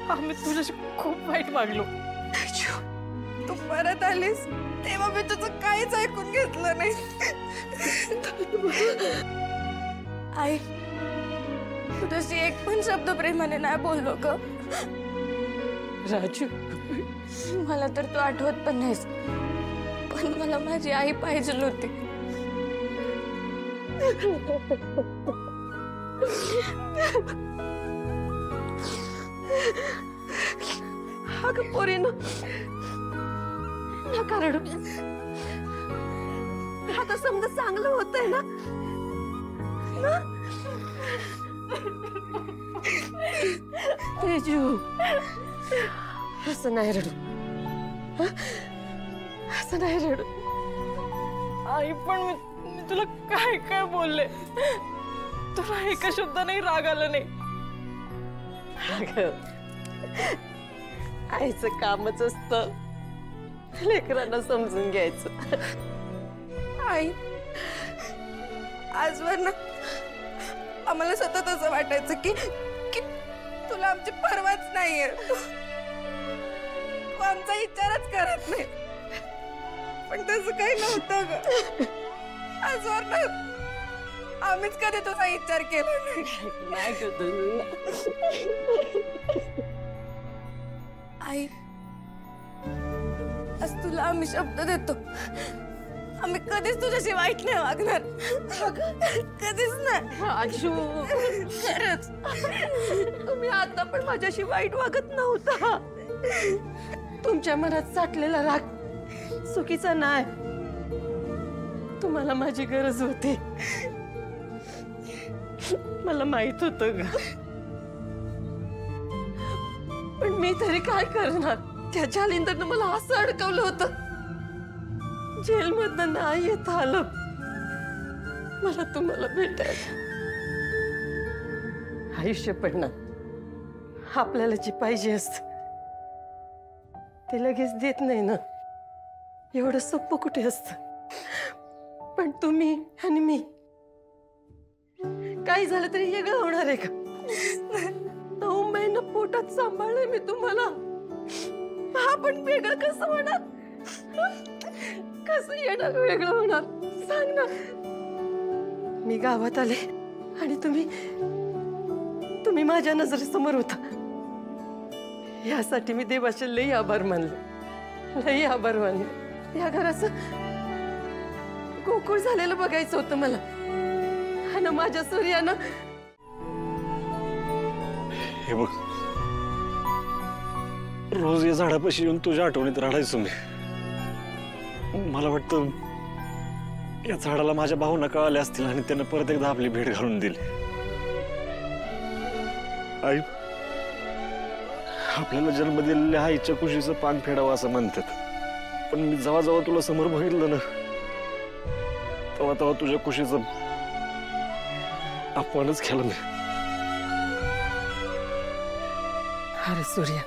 आम्ही तुझ्याशी खूप वाईट वागलो। तू परत आलीस तेव्हा मी तुझं काहीच ऐकून घेतलं नाही। आई तुझ्याशी एक पण शब्द प्रेमाने नाही बोललो ग। राजू मला तर तू आठवत पण नाहीस, पण मला माझी आई पाहिजे होती। अगं पोरीनो नका रडू, आता समजा चांगलं होतंय ना? तेजू असं नाही रडू, असं नाही रडू। आई पण मी तुला काय काय बोलले, तुला एका शब्दाने राग आला नाही? आईचं कामच असतं लेकरांना समजून घ्यायचं। आई आजवर ना आम्हाला सतत असं वाटायचं की तुला आमची परवाच नाहीये, तू आमचा विचारच करत नाही, पण तसं काही नव्हतं ग। आजवर ना आम्हीच कधी तुझा विचार केला नाही। आई आज तुला आम्ही शब्द देतो, आम्ही कधीच तुझ्याशी वाईट नाही वागणार, कधीच नाही। राजू खरंच तुम्ही आता पण माझ्याशी वाईट वागत नव्हता। तुमच्या मनात साठलेला राग चुकीचा नाही, तुम्हाला माझी गरज होती, मला माहित होतं ग, पण मी तरी काय करणार? त्या जालिंदरनं मला असं अडकवलं होतं, जेलमधनं नाही येत आलं मला तुम्हाला भेटायला। आयुष्य पण ना आपल्याला जे पाहिजे असतं ते लगेच देत नाही ना, एवढं सोपं कुठे असतं? पण तुम्ही आणि मी काही झालं तरी वेगळं होणार आहे का? 9 महिने पोटात सांभाळलंय मी तुम्हाला, हा पण वेगळं कसं होणार? कसं येणार वेगळं होणार सांग ना? मी गावात आले आणि तुम्ही माझ्या नजरेसमोर होता, यासाठी मी देवाचे लई आभार मानले, लई आभार मानले। या घराचं गोकुळ झालेलं बघायचं होतं मला, आणि माझ्या सूर्यानं हे बघ, रोज या झाडापाशी येऊन तुझ्या आठवणीत रडायचो मी। मला वाटतं या झाडाला माझ्या भावना कळाल्या असतील आणि त्यानं परत एकदा आपली भेट घालून दिली। आई आपल्याला जन्म दिलेल्या आईच्या कुशीचं पान फेडावं असं म्हणतात, पण मी जेव्हा जेव्हा तुला समोर बघितलं ना तेव्हा तेव्हा तुझ्या कुशीचं अपमानच केलं मी। अरे सूर्या,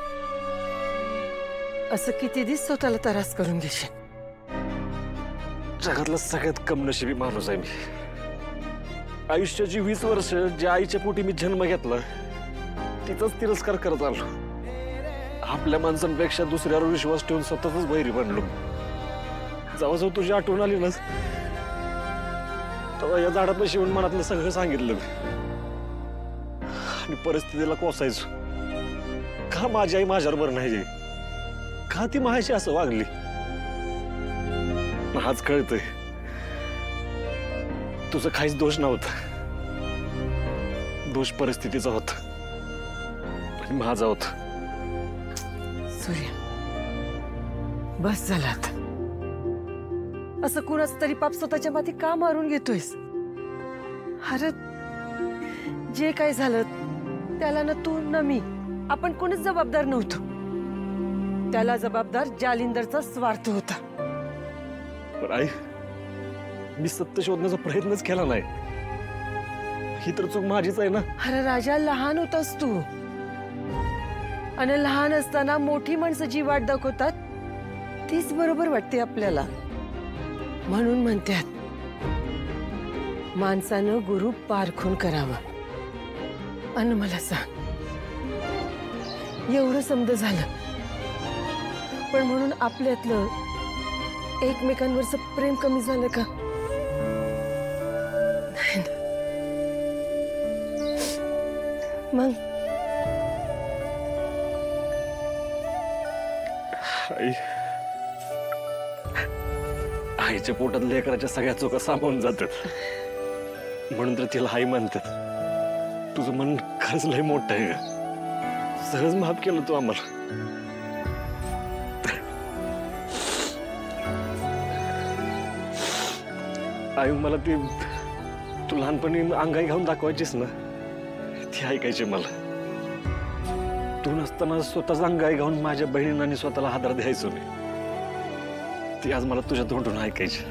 असं किती दिवस स्वतःला त्रास करून घेशील? जगातला सगळ्यात कमनशिबी माणूस आहे मी। आयुष्याची 20 वर्ष ज्या आईच्या पोटी मी जन्म घेतला तिचाच तिरस्कार करत आलो, आपल्या माणसांपेक्षा दुसऱ्यावर विश्वास ठेवून स्वतःच वैरी बनलो। जेव्हा जेव्हा तुझी आठवण आली ना तेव्हा या झाडापाशी येऊन मनातलं सगळं सांगितलं मी, आणि परिस्थितीला कोसायचो, का माझी आई माझ्याबरोबर नाही, का ती माझ्याशी असं वागली? आज कळतंय तुझं काहीच दोष नव्हता, दोष परिस्थितीचा होता आणि माझा होता। सूर्या बस झालं आता, असं कुणाच तरी पाप स्वतःच्या माती का मारून घेतोयस? अरे जे काय झालं त्याला ना तू ना मी आपण कोणीच जबाबदार नव्हतो, त्याला जबाबदार जालिंदरचा स्वार्थ होता। पण आई मी सत्य शोधण्याचा प्रयत्नच केला नाही, ही तर चूक माझीच आहे ना। अरे राजा, लहान होतास तू, आणि लहान असताना मोठी माणसं जी वाट दाखवतात तीच बरोबर वाटते आपल्याला, म्हणून म्हणतात माणसानं गुरु पारखून करावा। आणि मला सांग, एवढं समज झालं, पण म्हणून आपल्यातलं एकमेकांवरचं प्रेम कमी झालं का? नाही ना. मग आईच्या पोटात लेकराच्या सगळ्या चुका सामावून जातात, म्हणून तर तिला आई म्हणतात. तुझं मन खरंच लय मोठं आहे का? सहज माफ केलं तू आम्हाला. आई मला ती तू लहानपणी अंगाई घालून दाखवायचीस ना, ती ऐकायची मला. तू नसताना स्वतःच अंगाई घालून माझ्या बहिणींना स्वतःला हादर द्यायचो मी. ती आज मला तुझ्या तोंडून ऐकायची.